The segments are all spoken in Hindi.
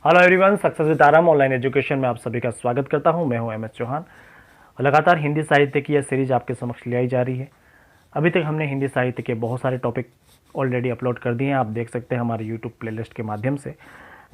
हेलो एवरीवन, सक्सेस विद आराम ऑनलाइन एजुकेशन में आप सभी का स्वागत करता हूं। मैं हूं एमएस चौहान और लगातार हिंदी साहित्य की यह सीरीज आपके समक्ष ले आई जा रही है। अभी तक हमने हिंदी साहित्य के बहुत सारे टॉपिक ऑलरेडी अपलोड कर दिए हैं, आप देख सकते हैं हमारे यूट्यूब प्लेलिस्ट के माध्यम से।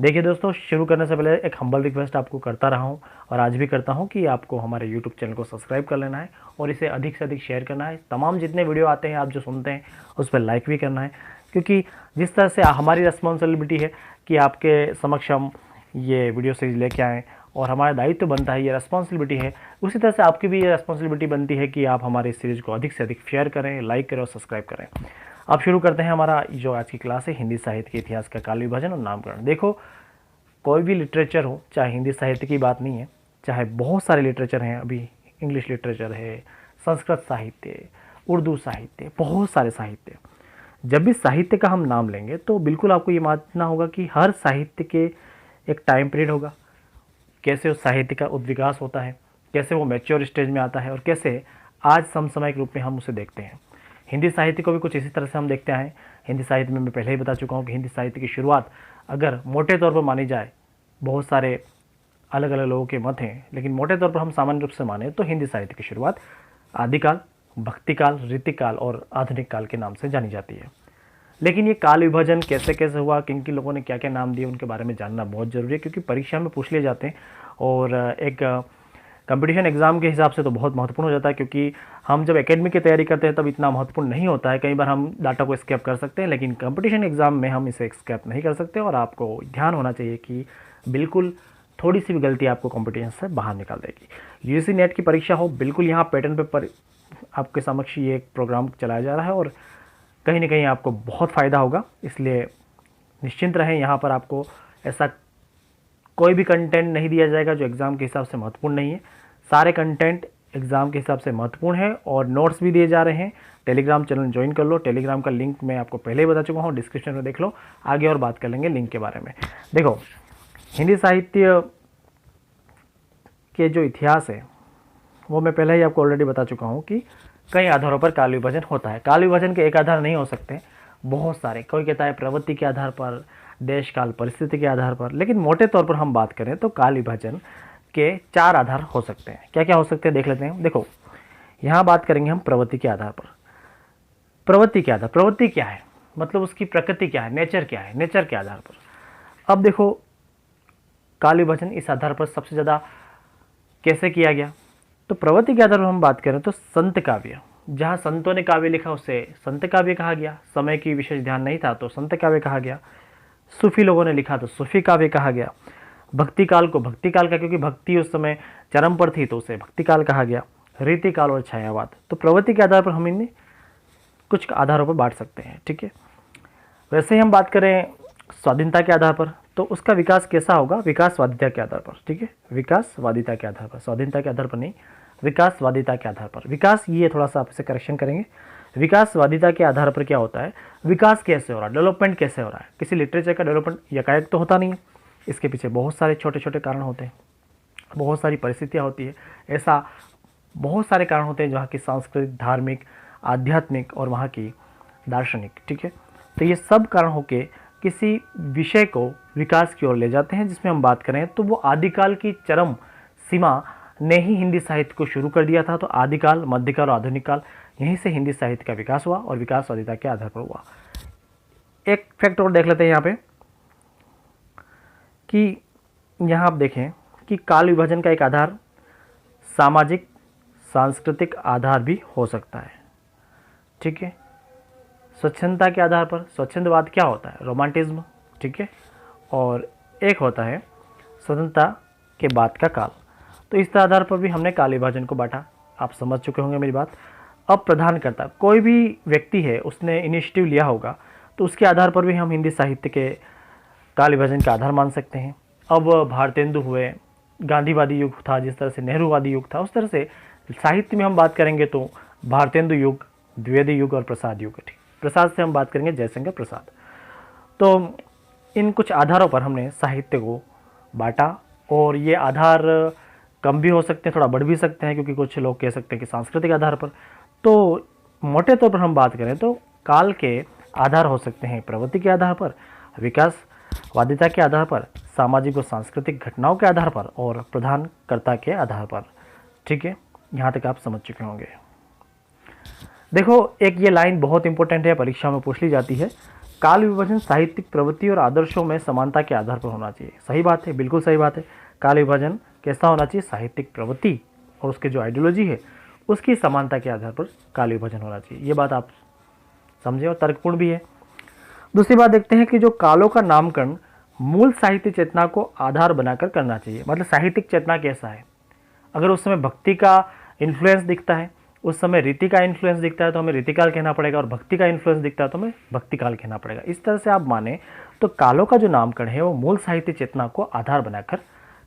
देखिए दोस्तों, शुरू करने से पहले एक हम्बल रिक्वेस्ट आपको करता रहा हूँ और आज भी करता हूँ कि आपको हमारे यूट्यूब चैनल को सब्सक्राइब कर लेना है और इसे अधिक से अधिक शेयर करना है। तमाम जितने वीडियो आते हैं आप जो सुनते हैं उस पर लाइक भी करना है, क्योंकि जिस तरह से हमारी रिस्पॉन्सिबिलिटी है कि आपके समक्ष हम ये वीडियो सीरीज लेके आएँ और हमारा दायित्व बनता है, ये रिस्पॉन्सिबिलिटी है, उसी तरह से आपकी भी ये रिस्पॉन्सिबिलिटी बनती है कि आप हमारे इस सीरीज़ को अधिक से अधिक शेयर करें, लाइक करें और सब्सक्राइब करें। अब शुरू करते हैं हमारा जो आज की क्लास है, हिंदी साहित्य के इतिहास का काल विभाजन और नामकरण। देखो, कोई भी लिटरेचर हो, चाहे हिंदी साहित्य की बात नहीं है, चाहे बहुत सारे लिटरेचर हैं, अभी इंग्लिश लिटरेचर है, संस्कृत साहित्य, उर्दू साहित्य, बहुत सारे साहित्य। जब भी साहित्य का हम नाम लेंगे तो बिल्कुल आपको ये मानना होगा कि हर साहित्य के एक टाइम पीरियड होगा, कैसे उस साहित्य का उद्विकास होता है, कैसे वो मैच्योर स्टेज में आता है और कैसे आज समसामयिक रूप में हम उसे देखते हैं। हिंदी साहित्य को भी कुछ इसी तरह से हम देखते हैं। हिंदी साहित्य में मैं पहले ही बता चुका हूँ कि हिंदी साहित्य की शुरुआत अगर मोटे तौर पर मानी जाए, बहुत सारे अलग अलग लोगों के मत हैं, लेकिन मोटे तौर पर हम सामान्य रूप से माने तो हिंदी साहित्य की शुरुआत आदिकाल, भक्तिकाल, रीतिकाल और आधुनिक काल के नाम से जानी जाती है। लेकिन ये काल विभाजन कैसे कैसे हुआ, किन किन लोगों ने क्या क्या नाम दिए, उनके बारे में जानना बहुत ज़रूरी है, क्योंकि परीक्षा में पूछ लिए जाते हैं और एक कंपटीशन एग्ज़ाम के हिसाब से तो बहुत महत्वपूर्ण हो जाता है। क्योंकि हम जब एकेडमिक की तैयारी करते हैं तब इतना महत्वपूर्ण नहीं होता है, कई बार हम डाटा को स्कैप कर सकते हैं, लेकिन कंपटीशन एग्ज़ाम में हम इसे स्कैप नहीं कर सकते। और आपको ध्यान होना चाहिए कि बिल्कुल थोड़ी सी भी गलती आपको कंपटीशन से बाहर निकाल देगी। यूजीसी नेट की परीक्षा हो, बिल्कुल यहाँ पैटर्न पेपर आपके समक्ष ये एक प्रोग्राम चलाया जा रहा है और कहीं ना कहीं आपको बहुत फ़ायदा होगा, इसलिए निश्चिंत रहें। यहाँ पर आपको ऐसा कोई भी कंटेंट नहीं दिया जाएगा जो एग्ज़ाम के हिसाब से महत्वपूर्ण नहीं है। सारे कंटेंट एग्ज़ाम के हिसाब से महत्वपूर्ण है और नोट्स भी दिए जा रहे हैं। टेलीग्राम चैनल ज्वाइन कर लो, टेलीग्राम का लिंक मैं आपको पहले ही बता चुका हूँ, डिस्क्रिप्शन में देख लो। आगे और बात कर लेंगे लिंक के बारे में। देखो, हिंदी साहित्य के जो इतिहास है वो मैं पहले ही आपको ऑलरेडी बता चुका हूँ कि कई आधारों पर काल विभाजन होता है। काल विभाजन के एक आधार नहीं हो सकते, बहुत सारे। कोई कहता है प्रवृत्ति के आधार पर, देश काल परिस्थिति के आधार पर, लेकिन मोटे तौर पर हम बात करें तो काल विभाजन के 4 आधार हो सकते हैं। क्या क्या हो सकते हैं देख लेते हैं। देखो, यहाँ बात करेंगे हम प्रवृत्ति के आधार पर। प्रवृत्ति के आधार, प्रवृत्ति क्या है, मतलब उसकी प्रकृति क्या है, नेचर क्या है, नेचर के आधार पर। अब देखो, काल विभाजन इस आधार पर सबसे ज़्यादा कैसे किया गया, तो प्रवृत्ति के आधार पर हम बात करें तो संत काव्य, जहाँ संतों ने काव्य लिखा उसे संत काव्य कहा गया। समय की विशेष ध्यान नहीं था तो संत काव्य कहा गया। सूफी लोगों ने लिखा तो सूफी काव्य कहा गया। भक्ति काल को भक्ति काल का, क्योंकि भक्ति उस समय चरम पर थी तो उसे भक्ति काल कहा गया। रीति काल और छायावाद, तो प्रवृत्ति के आधार पर हम इन्हें कुछ आधारों पर बांट सकते हैं, ठीक है। वैसे ही हम बात करें स्वाधीनता के आधार पर, तो उसका विकास कैसा होगा, विकासवादिता के आधार पर, ठीक है। विकासवादिता के आधार पर, स्वाधीनता के आधार पर नहीं, विकासवादिता के आधार पर। विकास, ये थोड़ा सा आप इसे करेक्शन करेंगे। विकासवादिता के आधार पर क्या होता है, विकास कैसे हो रहा है, डेवलपमेंट कैसे हो रहा है। किसी लिटरेचर का डेवलपमेंट यकायक तो होता नहीं है, इसके पीछे बहुत सारे छोटे छोटे कारण होते हैं, बहुत सारी परिस्थितियाँ होती है। ऐसा बहुत सारे कारण होते हैं जहाँ की सांस्कृतिक, धार्मिक, आध्यात्मिक और वहाँ की दार्शनिक, ठीक है। तो ये सब कारण होके किसी विषय को विकास की ओर ले जाते हैं। जिसमें हम बात करें तो वो आदिकाल की चरम सीमा ने ही हिंदी साहित्य को शुरू कर दिया था। तो आदिकाल, मध्यकाल और आधुनिक काल, यहीं से हिंदी साहित्य का विकास हुआ और विकासवादिता के आधार पर हुआ। एक फैक्ट और देख लेते हैं यहाँ पे कि यहाँ आप देखें कि काल विभाजन का एक आधार सामाजिक सांस्कृतिक आधार भी हो सकता है, ठीक है। स्वच्छंदता के आधार पर, स्वच्छंदवाद क्या होता है, रोमांटिज्म, ठीक है। और एक होता है स्वतंत्रता के बाद का काल। तो इस आधार पर भी हमने काल विभाजन को बांटा, आप समझ चुके होंगे मेरी बात। अब प्रधानकर्ता, कोई भी व्यक्ति है, उसने इनिशिएटिव लिया होगा, तो उसके आधार पर भी हम हिंदी साहित्य के काल विभाजन का आधार मान सकते हैं। अब भारतेंदु हुए, गांधीवादी युग था, जिस तरह से नेहरूवादी युग था, उस तरह से साहित्य में हम बात करेंगे तो भारतेंदु युग, द्विवेदी युग और प्रसाद युग, ठीक। प्रसाद से हम बात करेंगे जयशंकर प्रसाद। तो इन कुछ आधारों पर हमने साहित्य को बांटा और ये आधार कम भी हो सकते हैं, थोड़ा बढ़ भी सकते हैं, क्योंकि कुछ लोग कह सकते हैं कि सांस्कृतिक आधार पर। तो मोटे तौर पर हम बात करें तो काल के आधार हो सकते हैं प्रवृत्ति के आधार पर, विकासवादिता के आधार पर, सामाजिक और सांस्कृतिक घटनाओं के आधार पर और प्रधानकर्ता के आधार पर। ठीक है, यहाँ तक आप समझ चुके होंगे। देखो, एक ये लाइन बहुत इंपॉर्टेंट है, परीक्षा में पूछ ली जाती है। काल विभाजन साहित्यिक प्रवृत्ति और आदर्शों में समानता के आधार पर होना चाहिए। सही बात है, बिल्कुल सही बात है। काल विभाजन कैसा होना चाहिए? साहित्यिक प्रवृत्ति और उसके जो आइडियोलॉजी है उसकी समानता के आधार पर काल विभाजन होना चाहिए। ये बात आप समझे और तर्कपूर्ण भी है। दूसरी बात देखते हैं कि जो कालों का नामकरण मूल साहित्य चेतना को आधार बनाकर करना चाहिए। मतलब साहित्यिक चेतना कैसा है? अगर उस समय भक्ति का इन्फ्लुएंस दिखता है, उस समय रीति का इन्फ्लुएंस दिखता है तो हमें रीतिकाल कहना पड़ेगा, और भक्ति का इन्फ्लुएंस दिखता है तो हमें भक्तिकाल कहना पड़ेगा। इस तरह से आप माने तो कालों का जो नामकरण है वो मूल साहित्य चेतना को आधार बनाकर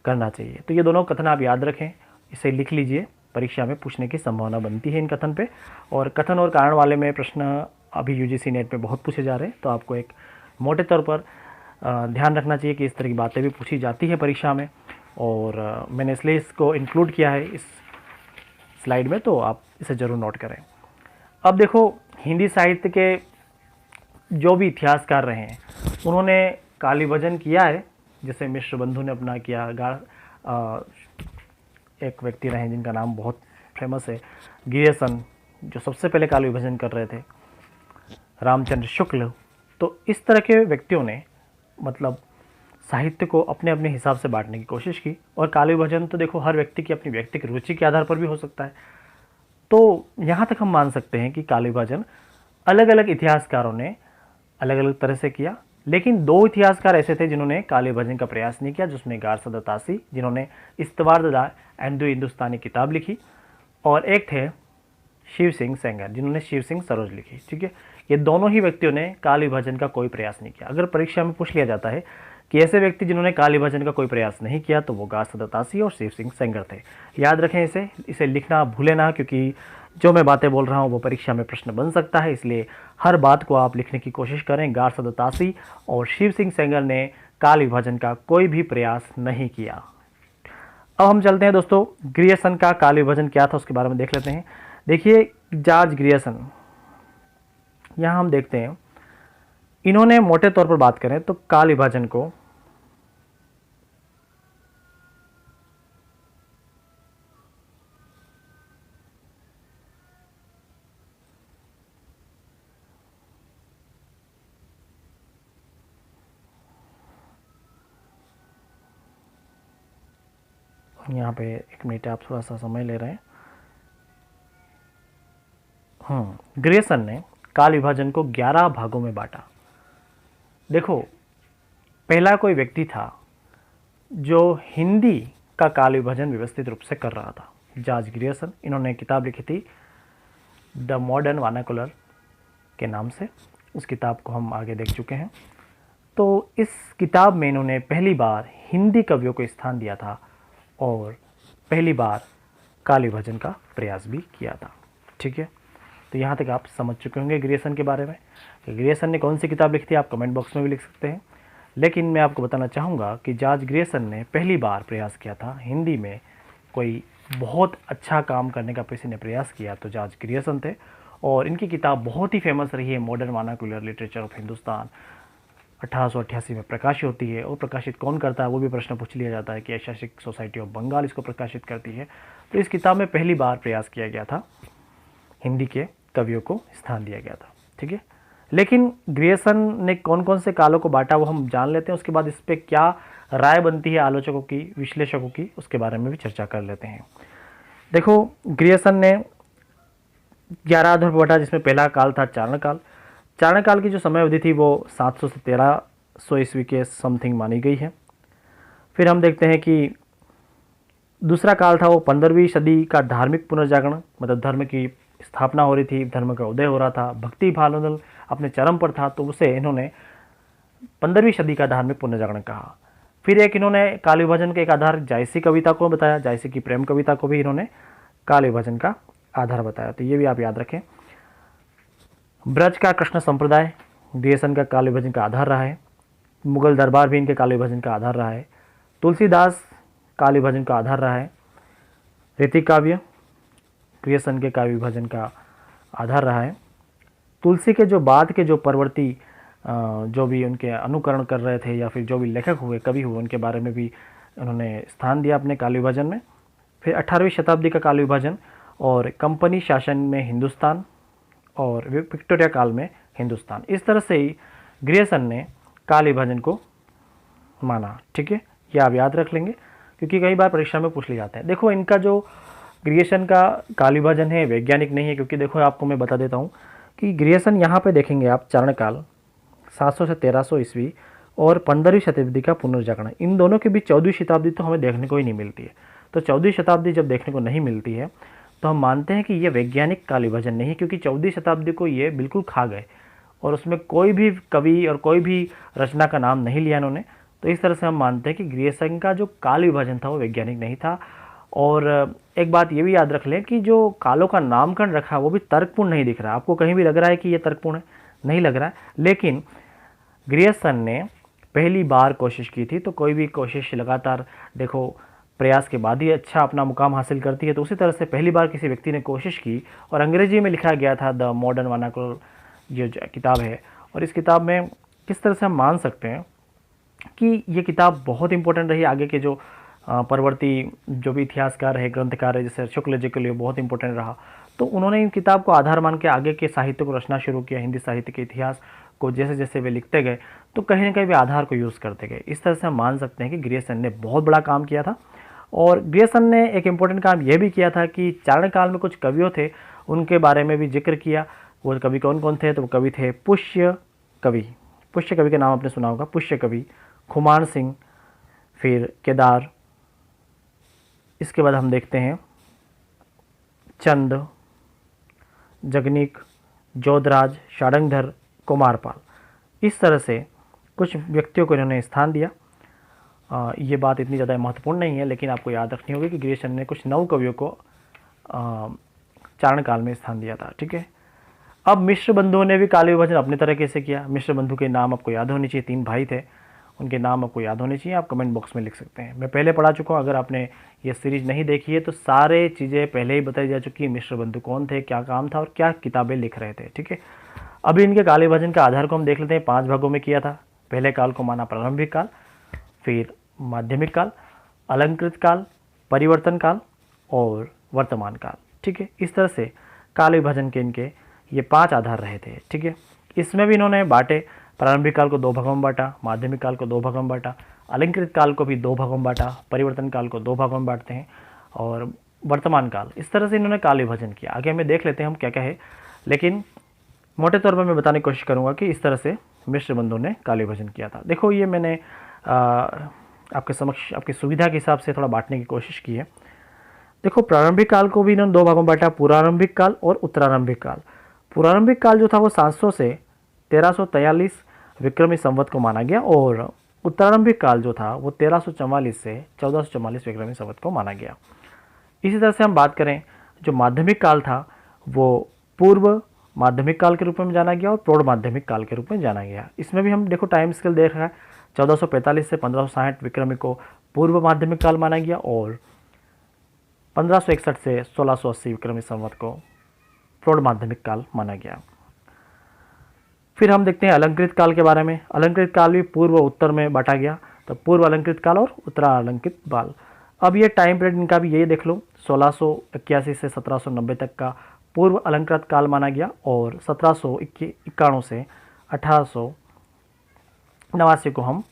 करना चाहिए। तो ये दोनों कथन आप याद रखें, इसे लिख लीजिए, परीक्षा में पूछने की संभावना बनती है इन कथन पे। और कथन और कारण वाले में प्रश्न अभी यूजीसी नेट पे बहुत पूछे जा रहे हैं, तो आपको एक मोटे तौर पर ध्यान रखना चाहिए कि इस तरह की बातें भी पूछी जाती है परीक्षा में, और मैंने इसलिए इसको इंक्लूड किया है इस स्लाइड में, तो आप इसे ज़रूर नोट करें। अब देखो, हिंदी साहित्य के जो भी इतिहासकार रहे हैं उन्होंने काल विभाजन किया है। जैसे मिश्र बंधु ने अपना किया, एक व्यक्ति रहे जिनका नाम बहुत फेमस है, गिरियसन, जो सबसे पहले काल विभाजन कर रहे थे, रामचंद्र शुक्ल। तो इस तरह के व्यक्तियों ने मतलब साहित्य को अपने अपने हिसाब से बांटने की कोशिश की। और काल विभाजन तो देखो हर व्यक्ति की अपनी व्यक्तिगत रुचि के आधार पर भी हो सकता है। तो यहाँ तक हम मान सकते हैं कि काल विभाजन अलग अलग इतिहासकारों ने अलग अलग तरह से किया, लेकिन दो इतिहासकार ऐसे थे जिन्होंने काल विभाजन का प्रयास नहीं किया, जिसमें गारसद तासी जिन्होंने इस्तवारदा एंडो हिंदुस्तानी किताब लिखी, और एक थे शिव सिंह सेंगर जिन्होंने शिव सिंह सरोज लिखी। ठीक है, ये दोनों ही व्यक्तियों ने काल विभाजन का कोई प्रयास नहीं किया। अगर परीक्षा में पूछ लिया जाता है कि ऐसे व्यक्ति जिन्होंने काल विभाजन का कोई प्रयास नहीं किया, तो वो गारसद तासी और शिव सिंह सेंगर थे। याद रखें, इसे लिखना भूलें ना, क्योंकि जो मैं बातें बोल रहा हूँ वो परीक्षा में प्रश्न बन सकता है, इसलिए हर बात को आप लिखने की कोशिश करें। गारसद तासी और शिव सिंह सेंगर ने काल विभाजन का कोई भी प्रयास नहीं किया। अब हम चलते हैं दोस्तों, ग्रियर्सन का काल विभाजन क्या था उसके बारे में देख लेते हैं। देखिए, जॉर्ज ग्रियर्सन, यहाँ हम देखते हैं, इन्होंने मोटे तौर पर बात करें तो काल विभाजन को यहाँ पे एक मिनट आप थोड़ा सा समय ले रहे हैं। ग्रियर्सन ने काल विभाजन को 11 भागों में बांटा। देखो, पहला कोई व्यक्ति था जो हिंदी का काल विभाजन व्यवस्थित रूप से कर रहा था, जॉर्ज ग्रियर्सन। इन्होंने किताब लिखी थी द मॉडर्न वर्नाकुलर के नाम से। उस किताब को हम आगे देख चुके हैं। तो इस किताब में इन्होंने पहली बार हिंदी कवियों को स्थान दिया था और पहली बार काल विभाजन का प्रयास भी किया था। ठीक है, तो यहाँ तक आप समझ चुके होंगे ग्रियर्सन के बारे में। ग्रियर्सन ने कौन सी किताब लिखी थी आप कमेंट बॉक्स में भी लिख सकते हैं, लेकिन मैं आपको बताना चाहूँगा कि जॉर्ज ग्रियर्सन ने पहली बार प्रयास किया था हिंदी में कोई बहुत अच्छा काम करने का किसी ने प्रयास किया तो जॉर्ज ग्रियर्सन थे। और इनकी किताब बहुत ही फेमस रही है, modern vernacular literature of Hindustan. 1888 में प्रकाशित होती है, और प्रकाशित कौन करता है वो भी प्रश्न पूछ लिया जाता है कि ऐतिहासिक सोसाइटी ऑफ बंगाल इसको प्रकाशित करती है। तो इस किताब में पहली बार प्रयास किया गया था, हिंदी के कवियों को स्थान दिया गया था। ठीक है, लेकिन ग्रियर्सन ने कौन कौन से कालों को बांटा वो हम जान लेते हैं, उसके बाद इस पर क्या राय बनती है आलोचकों की, विश्लेषकों की, उसके बारे में भी चर्चा कर लेते हैं। देखो, ग्रियर्सन ने 11 आधार पर बांटा, जिसमें पहला काल था चारण काल। चारण काल की जो समय अवधि थी वो 700 से 1300 ईस्वी के समथिंग मानी गई है। फिर हम देखते हैं कि दूसरा काल था वो 15वीं सदी का धार्मिक पुनर्जागरण, मतलब धर्म की स्थापना हो रही थी, धर्म का उदय हो रहा था, भक्ति भाव अपने चरम पर था, तो उसे इन्होंने 15वीं सदी का धार्मिक पुनर्जागरण कहा। फिर एक इन्होंने काल विभाजन का एक आधार जायसी कविता को बताया, जायसी की प्रेम कविता को भी इन्होंने काल विभाजन का आधार बताया, तो ये भी आप याद रखें। ब्रज का कृष्ण संप्रदाय ग्रियर्सन का काल विभाजन का आधार रहा है। मुगल दरबार भी इनके काल विभाजन का आधार रहा है। तुलसीदास काल विभाजन का आधार रहा है। रीति काव्य ग्रियर्सन के काव्य विभाजन का आधार रहा है। तुलसी के जो बाद के जो परवर्ती जो भी उनके अनुकरण कर रहे थे या फिर जो भी लेखक हुए, कवि हुए, उनके बारे में भी उन्होंने स्थान दिया अपने काल विभाजन में। फिर 18वीं शताब्दी का काल विभाजन और कंपनी शासन में हिंदुस्तान और विक्टोरिया काल में हिंदुस्तान, इस तरह से ही ग्रियर्सन ने काल विभाजन को माना। ठीक है, ये आप याद रख लेंगे क्योंकि कई बार परीक्षा में पूछ लिया जाता है। देखो इनका जो ग्रियर्सन का काल विभाजन है वैज्ञानिक नहीं है, क्योंकि देखो आपको मैं बता देता हूँ कि ग्रियर्सन यहाँ पे देखेंगे आप चारणकाल 700 से 1300 ईस्वी और 15वीं शताब्दी का पुनर्जागरण, इन दोनों के बीच 14वीं शताब्दी तो हमें देखने को ही नहीं मिलती है। तो 14वीं शताब्दी जब देखने को नहीं मिलती है तो हम मानते हैं कि ये वैज्ञानिक काल विभाजन नहीं है, क्योंकि 14वीं शताब्दी को ये बिल्कुल खा गए और उसमें कोई भी कवि और कोई भी रचना का नाम नहीं लिया इन्होंने। तो इस तरह से हम मानते हैं कि ग्रियर्सन का जो काल विभाजन था वो वैज्ञानिक नहीं था। और एक बात ये भी याद रख लें कि जो कालों का नामकरण रखा वो भी तर्कपूर्ण नहीं दिख रहा। आपको कहीं भी लग रहा है कि ये तर्कपूर्ण है? नहीं लग रहा है। लेकिन ग्रियर्सन ने पहली बार कोशिश की थी, तो कोई भी कोशिश लगातार देखो प्रयास के बाद ही अच्छा अपना मुकाम हासिल करती है। तो उसी तरह से पहली बार किसी व्यक्ति ने कोशिश की और अंग्रेजी में लिखा गया था द मॉडर्न वर्नाकुलर, ये जो किताब है। और इस किताब में किस तरह से हम मान सकते हैं कि ये किताब बहुत इंपॉर्टेंट रही आगे के जो परवर्ती जो भी इतिहासकार है, ग्रंथकार है, जैसे शुक्ल जी के लिए बहुत इंपॉर्टेंट रहा। तो उन्होंने इन किताब को आधार मान के आगे के साहित्य को रचना शुरू किया। हिंदी साहित्य के इतिहास को जैसे जैसे वे लिखते गए तो कहीं ना कहीं वे आधार को यूज़ करते गए। इस तरह से हम मान सकते हैं कि ग्रियर्सन ने बहुत बड़ा काम किया था। और ग्रियर्सन ने एक इम्पोर्टेंट काम यह भी किया था कि चारण काल में कुछ कवियों थे, उनके बारे में भी जिक्र किया। वो कवि कौन कौन थे? तो वो कवि थे पुष्य कवि। पुष्य कवि का नाम आपने सुना होगा, पुष्य कवि, खुमान सिंह, फिर केदार। इसके बाद हम देखते हैं चंद, जगनीक, जोधराज, षाडंगधर, कुमारपाल। इस तरह से कुछ व्यक्तियों को इन्होंने स्थान दिया। ये बात इतनी ज़्यादा महत्वपूर्ण नहीं है, लेकिन आपको याद रखनी होगी कि ग्रियर्सन ने कुछ नव कवियों को चारण काल में स्थान दिया था। ठीक है, अब मिश्र बंधुओं ने भी काल विभाजन अपने तरीके से किया। मिश्र बंधु के नाम आपको याद होने चाहिए, 3 भाई थे, उनके नाम आपको याद होने चाहिए। आप कमेंट बॉक्स में लिख सकते हैं। मैं पहले पढ़ा चुका हूँ, अगर आपने ये सीरीज नहीं देखी है तो सारे चीज़ें पहले ही बताई जा चुकी है। मिश्र बंधु कौन थे, क्या काम था और क्या किताबें लिख रहे थे। ठीक है, अभी इनके काल विभाजन का आधार को हम देख लेते हैं। 5 भागों में किया था। पहले काल को माना प्रारंभिक काल, फिर माध्यमिक काल, अलंकृत काल, परिवर्तन काल और वर्तमान काल। ठीक है, इस तरह से काल विभाजन के इनके ये 5 आधार रहे थे। ठीक है, इसमें भी इन्होंने बांटे। प्रारंभिक काल को 2 भागों में बांटा, माध्यमिक काल को 2 भागों में बांटा, अलंकृत काल को भी 2 भागों में बांटा, परिवर्तन काल को 2 भागों में बांटते हैं और वर्तमान काल। इस तरह से इन्होंने काल विभाजन किया। आगे हमें देख लेते हैं हम क्या क्या है, लेकिन मोटे तौर पर मैं बताने की कोशिश करूंगा कि इस तरह से मिश्र बंधुओं ने काल विभाजन किया था। देखो ये मैंने आपके समक्ष आपकी सुविधा के हिसाब से थोड़ा बांटने की कोशिश की है। देखो प्रारंभिक काल को भी इन्होंने 2 भागों में बांटा, पूर्वारंभिक काल और उत्तरारंभिक काल। पूर्वारंभिक काल जो था वो 700 से 1343 विक्रमी संवत को माना गया और उत्तरारंभिक काल जो था वो 1344 से 1444 विक्रमी संवत को माना गया। इसी तरह से हम बात करें, जो माध्यमिक काल था वो पूर्व माध्यमिक काल के रूप में जाना गया और प्रौढ़ माध्यमिक काल के रूप में जाना गया। इसमें भी हम देखो टाइम स्केल देख रहा है, 1445 से 1560 विक्रमी को पूर्व माध्यमिक काल माना गया और 1561 से 1680 विक्रमी संवत को प्रौढ़ माध्यमिक काल माना गया। फिर हम देखते हैं अलंकृत काल के बारे में। अलंकृत काल भी पूर्व उत्तर में बांटा गया, तो पूर्व अलंकृत काल और उत्तरालंकृत काल। अब ये टाइम पीरियड इनका भी यही देख लो, 1681 से 1790 तक का पूर्व अलंकृत काल माना गया और 1791 से 1889 को हम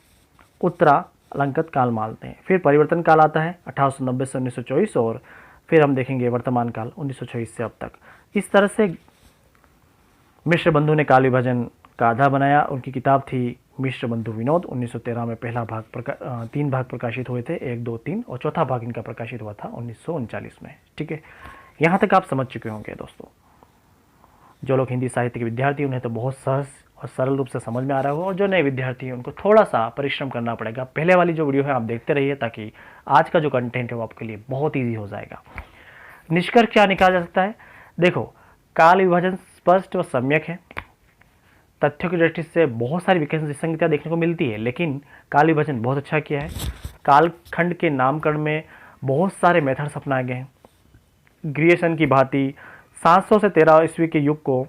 उत्तरा अलंकृत काल मानते हैं। फिर परिवर्तन काल आता है 1890 से 1924 और फिर हम देखेंगे वर्तमान काल 1926 से अब तक। इस तरह से मिश्र बंधु ने काल विभाजन का आधार बनाया। उनकी किताब थी मिश्र बंधु विनोद। 1913 में पहला भाग 3 भाग प्रकाशित हुए थे, 1, 2, 3 और चौथा भाग इनका प्रकाशित हुआ था 1939 में। ठीक है, यहाँ तक आप समझ चुके होंगे दोस्तों। जो लोग हिंदी साहित्य के विद्यार्थी उन्हें तो बहुत सहज और सरल रूप से समझ में आ रहा होगा और जो नए विद्यार्थी हैं उनको थोड़ा सा परिश्रम करना पड़ेगा। पहले वाली जो वीडियो है आप देखते रहिए ताकि आज का जो कंटेंट है वो आपके लिए बहुत ईजी हो जाएगा। निष्कर्ष क्या निकाला जा सकता है? देखो, काल विभाजन स्पष्ट और सम्यक है। तथ्यों की दृष्टि से बहुत सारी विसंगतियां देखने को मिलती है, लेकिन काल विभाजन बहुत अच्छा किया है। कालखंड के नामकरण में बहुत सारे मेथड्स अपनाए गए हैं। ग्रियर्सन की भांति 700 से 13 ईस्वी के युग को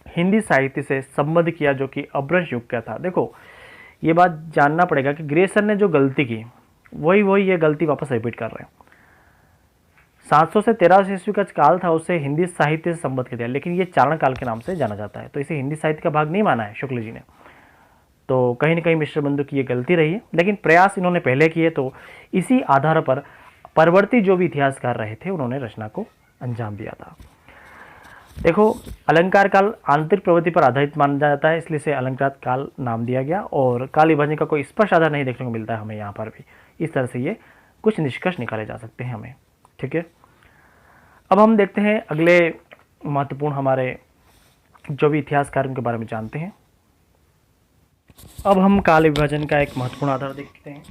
हिंदी साहित्य से संबद्ध किया जो कि अपभ्रंश युग का था। देखो ये बात जानना पड़ेगा कि ग्रेसर ने जो गलती की वही ये गलती वापस रिपीट कर रहे हैं। 700 से 1300 ईस्वी का काल था, उसे हिंदी साहित्य से संबद्ध किया, लेकिन ये चारण काल के नाम से जाना जाता है, तो इसे हिंदी साहित्य का भाग नहीं माना है शुक्ल जी ने। तो कहीं ना कहीं मिश्र बंधु की ये गलती रही है, लेकिन प्रयास इन्होंने पहले किए, तो इसी आधार पर परवर्ती जो भी इतिहासकार रहे थे उन्होंने रचना को अंजाम दिया था। देखो अलंकार काल आंतरिक प्रवृत्ति पर आधारित माना जाता है, इसलिए इसे अलंकार काल नाम दिया गया, और काल विभाजन का कोई स्पष्ट आधार नहीं देखने को मिलता है हमें यहाँ पर भी। इस तरह से ये कुछ निष्कर्ष निकाले जा सकते हैं हमें, ठीक है। अब हम देखते हैं अगले महत्वपूर्ण हमारे जो भी इतिहासकार उनके बारे में जानते हैं। अब हम काल विभाजन का एक महत्वपूर्ण आधार देखते हैं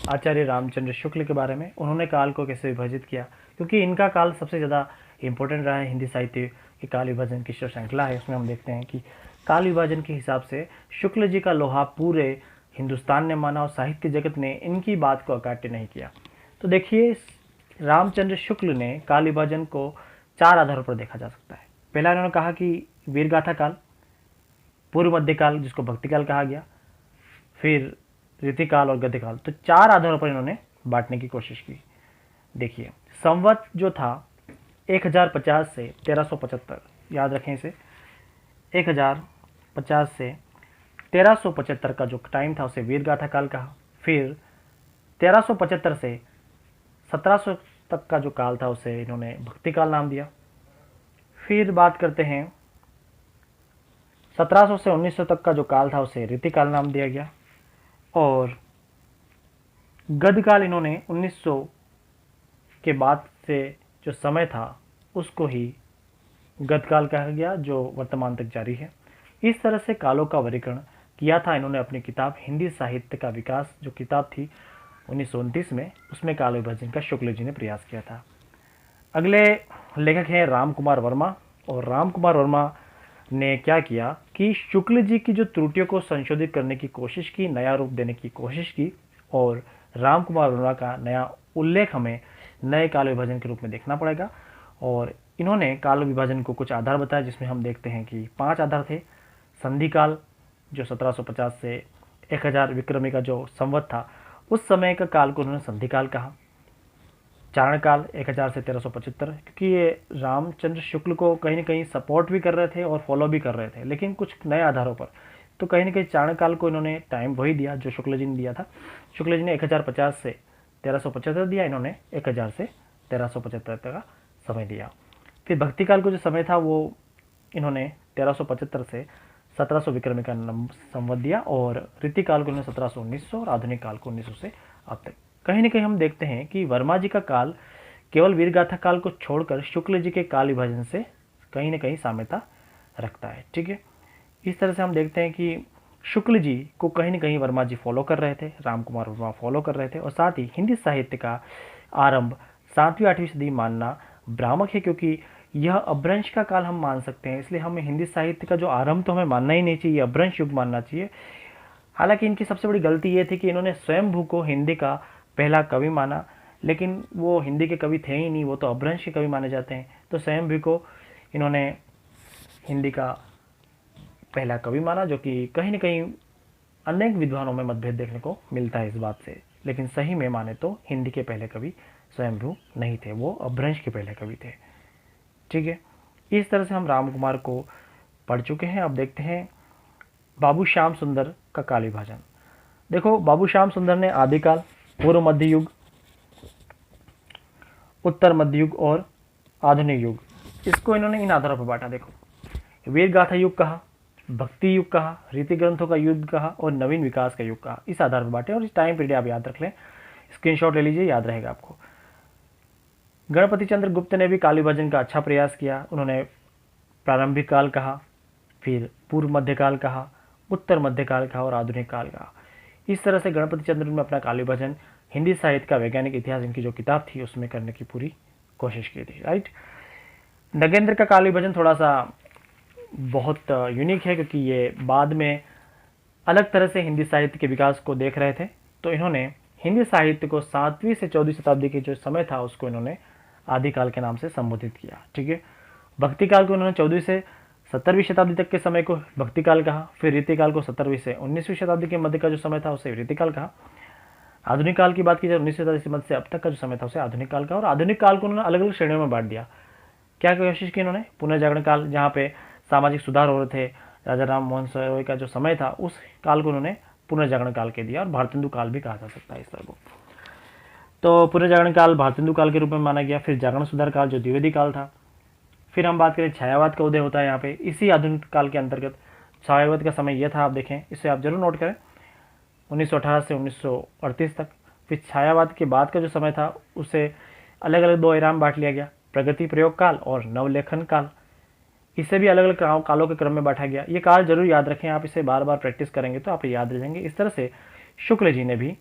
आचार्य रामचंद्र शुक्ल के बारे में। उन्होंने काल को कैसे विभाजित किया, क्योंकि इनका काल सबसे ज़्यादा इंपॉर्टेंट रहा है हिंदी साहित्य की काल विभाजन की जो श्रृंखला है उसमें। हम देखते हैं कि काल विभाजन के हिसाब से शुक्ल जी का लोहा पूरे हिंदुस्तान ने माना और साहित्य जगत ने इनकी बात को अकाट्य नहीं किया। तो देखिए रामचंद्र शुक्ल ने काल विभाजन को 4 आधारों पर देखा जा सकता है। पहला इन्होंने कहा कि वीरगाथा काल, पूर्व मध्यकाल जिसको भक्तिकाल कहा गया, फिर रीतिकाल और गद्यकाल। तो 4 आधारों पर इन्होंने बांटने की कोशिश की। देखिए संवत जो था 1050 से 1375, याद रखें इसे, 1050 से 1375 का जो टाइम था उसे वीरगाथा काल कहा। फिर 1375 से 1700 तक का जो काल था उसे इन्होंने भक्ति काल नाम दिया। फिर बात करते हैं 1700 से 1900 तक का जो काल था उसे रीतिकाल नाम दिया गया, और गद्यकाल इन्होंने 1900 के बाद से जो समय था उसको ही गद्यकाल कहा गया जो वर्तमान तक जारी है। इस तरह से कालों का वर्गीकरण किया था इन्होंने अपनी किताब हिंदी साहित्य का विकास जो किताब थी 1929 में, उसमें काल विभाजन का शुक्ल जी ने प्रयास किया था। अगले लेखक हैं राम कुमार वर्मा, और राम कुमार वर्मा ने क्या किया कि शुक्ल जी की जो त्रुटियों को संशोधित करने की कोशिश की, नया रूप देने की कोशिश की, और राम कुमार वर्मा का नया उल्लेख हमें नए काल विभाजन के रूप में देखना पड़ेगा। और इन्होंने काल विभाजन को कुछ आधार बताया, जिसमें हम देखते हैं कि 5 आधार थे। संधि काल जो 1750 से 1000 विक्रमी का जो संवत था उस समय का काल को उन्होंने संधि काल कहा। चारण काल 1000 से 1375, क्योंकि ये रामचंद्र शुक्ल को कहीं ना कहीं सपोर्ट भी कर रहे थे और फॉलो भी कर रहे थे, लेकिन कुछ नए आधारों पर। तो कहीं ना कहीं चारण काल को इन्होंने टाइम वही दिया जो शुक्ल जी ने दिया था। शुक्ल जी ने 1050 से 1375 दिया, इन्होंने 1000 से 1375 तक का समय दिया। फिर भक्ति काल को जो समय था वो इन्होंने 1375 से 1700 विक्रमी का संवत दिया, और रीतिकाल को इन्होंने 1700-1900 और आधुनिक काल को 1900 से अब तक। कहीं ना कहीं हम देखते हैं कि वर्मा जी का काल केवल वीरगाथा काल को छोड़कर शुक्ल जी के काल विभाजन से कहीं ना कहीं साम्यता रखता है, ठीक है। इस तरह से हम देखते हैं कि शुक्ल जी को कहीं ना कहीं वर्मा जी फॉलो कर रहे थे, राम कुमार वर्मा फॉलो कर रहे थे, और साथ ही हिंदी साहित्य का आरंभ 7वीं-8वीं सदी मानना भ्रामक है, क्योंकि यह अपभ्रंश का काल हम मान सकते हैं। इसलिए हमें हिंदी साहित्य का जो आरंभ तो हमें मानना ही नहीं चाहिए, अपभ्रंश युग मानना चाहिए। हालांकि इनकी सबसे बड़ी गलती ये थी कि इन्होंने स्वयंभू को हिंदी का पहला कवि माना, लेकिन वो हिंदी के कवि थे ही नहीं, वो तो अपभ्रंश के कवि माने जाते हैं। तो स्वयंभू को इन्होंने हिंदी का पहला कवि माना, जो कि कहीं ना कहीं अनेक विद्वानों में मतभेद देखने को मिलता है इस बात से। लेकिन सही में माने तो हिंदी के पहले कवि स्वयंभू नहीं थे, वो अपभ्रंश के पहले कवि थे, ठीक है। इस तरह से हम राम कुमार को पढ़ चुके हैं। अब देखते हैं बाबू श्याम सुंदर का काल विभाजन। देखो बाबू श्याम सुंदर ने आदिकाल, पूर्व मध्य युग, उत्तर मध्य युग और आधुनिक युग, इसको इन्होंने इन आधारों पर बांटा। देखो वीरगाथा युग कहा, भक्ति युग कहा, रीति ग्रंथों का युग कहा, और नवीन विकास का युग कहा। इस आधार पर बांटे, और इस टाइम पीरियड आप याद रख लें, स्क्रीनशॉट ले लीजिए, याद रहेगा आपको। गणपति चंद्र गुप्त ने भी काल विभाजन का अच्छा प्रयास किया। उन्होंने प्रारंभिक काल कहा, फिर पूर्व मध्यकाल कहा, उत्तर मध्यकाल कहा और आधुनिक काल कहा। इस तरह से गणपति चंद्र ने अपना काल विभाजन हिंदी साहित्य का वैज्ञानिक इतिहास इनकी जो किताब थी उसमें करने की पूरी कोशिश की थी, राइट। नगेंद्र का काल विभाजन थोड़ा सा बहुत यूनिक है, क्योंकि ये बाद में अलग तरह से हिंदी साहित्य के विकास को देख रहे थे। तो इन्होंने हिंदी साहित्य को 7वीं से 14वीं शताब्दी के जो समय था उसको इन्होंने आदिकाल के नाम से संबोधित किया, ठीक है। भक्ति काल को उन्होंने 14वीं से 17वीं शताब्दी तक के समय को भक्ति काल कहा, फिर रीतिकाल को 17वीं से 19वीं शताब्दी के मध्य का जो समय था उसे रीतिकाल कहा। आधुनिक काल की बात की जाए 19वीं शताब्दी से मध्य से अब तक का जो समय था उसे आधुनिक काल कहा। और आधुनिक काल को उन्होंने अलग अलग श्रेणियों में बांट दिया। क्या कोशिश की इन्होंने? पुनर्जागरण काल, जहाँ पे सामाजिक सुधार हो रहे थे, राजा राम मोहन रॉय का जो समय था उस काल को उन्होंने पुनर्जागरण काल के दिया, और भारतेंदु काल भी कहा जा सकता है इस तरह को। तो पुनर्जागरण काल भारतेंदु काल के रूप में माना गया। फिर जागरण सुधार काल जो द्विवेदी काल था। फिर हम बात करें छायावाद का उदय होता है यहाँ पे इसी आधुनिक काल के अंतर्गत। छायावाद का समय यह था, आप देखें, इसे आप जरूर नोट करें, 1918 से 1938 तक। फिर छायावाद के बाद का जो समय था उसे अलग अलग दो एरा में बांट लिया गया, प्रगति प्रयोग काल और नवलेखन काल। इसे भी अलग अलग कालों के क्रम में बांटा गया। ये काल जरूर याद रखें, आप इसे बार बार प्रैक्टिस करेंगे तो आप याद रह जाएंगे। इस तरह से शुक्ल जी ने भी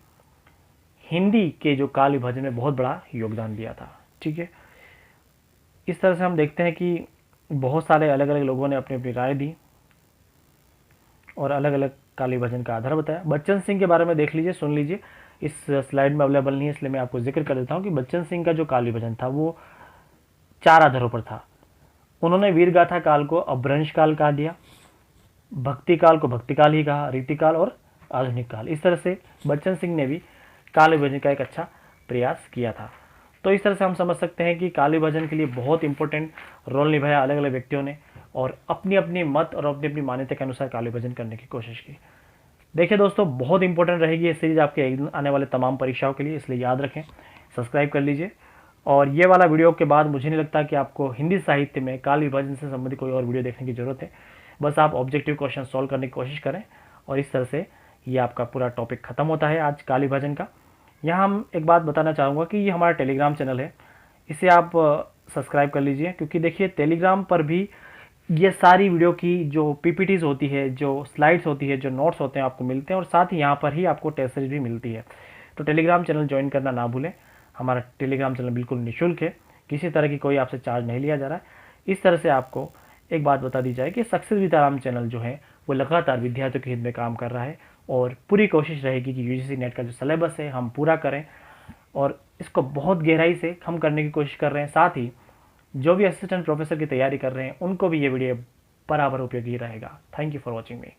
हिंदी के जो काल विभाजन में बहुत बड़ा योगदान दिया था। ठीक है, इस तरह से हम देखते हैं कि बहुत सारे अलग अलग लोगों ने अपनी अपनी राय दी और अलग अलग काल विभाजन का आधार बताया। बच्चन सिंह के बारे में देख लीजिए, सुन लीजिए, इस स्लाइड में अवेलेबल नहीं है इसलिए मैं आपको जिक्र कर देता हूँ कि बच्चन सिंह का जो काल विभाजन था वो 4 आधारों पर था। उन्होंने वीरगाथा काल को अपभ्रंश काल कहा दिया, भक्ति काल को भक्ति काल ही कहा, रीतिकाल और आधुनिक काल। इस तरह से बच्चन सिंह ने भी काल विभाजन का एक अच्छा प्रयास किया था। तो इस तरह से हम समझ सकते हैं कि काल विभाजन के लिए बहुत इंपॉर्टेंट रोल निभाया अलग अलग व्यक्तियों ने, और अपनी अपनी मत और अपनी अपनी मान्यता के अनुसार काल विभाजन करने की कोशिश की। देखिए दोस्तों, बहुत इंपॉर्टेंट रहेगी ये सीरीज आपके आने वाले तमाम परीक्षाओं के लिए, इसलिए याद रखें, सब्सक्राइब कर लीजिए। और ये वाला वीडियो के बाद मुझे नहीं लगता कि आपको हिंदी साहित्य में काल विभाजन से संबंधित कोई और वीडियो देखने की जरूरत है। बस आप ऑब्जेक्टिव क्वेश्चन सॉल्व करने की कोशिश करें, और इस तरह से ये आपका पूरा टॉपिक खत्म होता है आज काल विभाजन का। यहाँ हम एक बात बताना चाहूँगा कि ये हमारा टेलीग्राम चैनल है, इसे आप सब्सक्राइब कर लीजिए, क्योंकि देखिए टेलीग्राम पर भी ये सारी वीडियो की जो पीपीटीज होती है, जो स्लाइड्स होती है, जो नोट्स होते हैं आपको मिलते हैं, और साथ ही यहाँ पर ही आपको टेस्ट सीरीज भी मिलती है। तो टेलीग्राम चैनल ज्वाइन करना ना भूलें। हमारा टेलीग्राम चैनल बिल्कुल निःशुल्क है, किसी तरह की कोई आपसे चार्ज नहीं लिया जा रहा है। इस तरह से आपको एक बात बता दी जाए कि सक्सेस विद आराम चैनल जो है वो लगातार विद्यार्थियों के हित में काम कर रहा है, और पूरी कोशिश रहेगी कि यूजीसी नेट का जो सिलेबस है हम पूरा करें, और इसको बहुत गहराई से हम करने की कोशिश कर रहे हैं। साथ ही जो भी असिस्टेंट प्रोफेसर की तैयारी कर रहे हैं उनको भी ये वीडियो बराबर उपयोगी रहेगा। Thank you for watching me.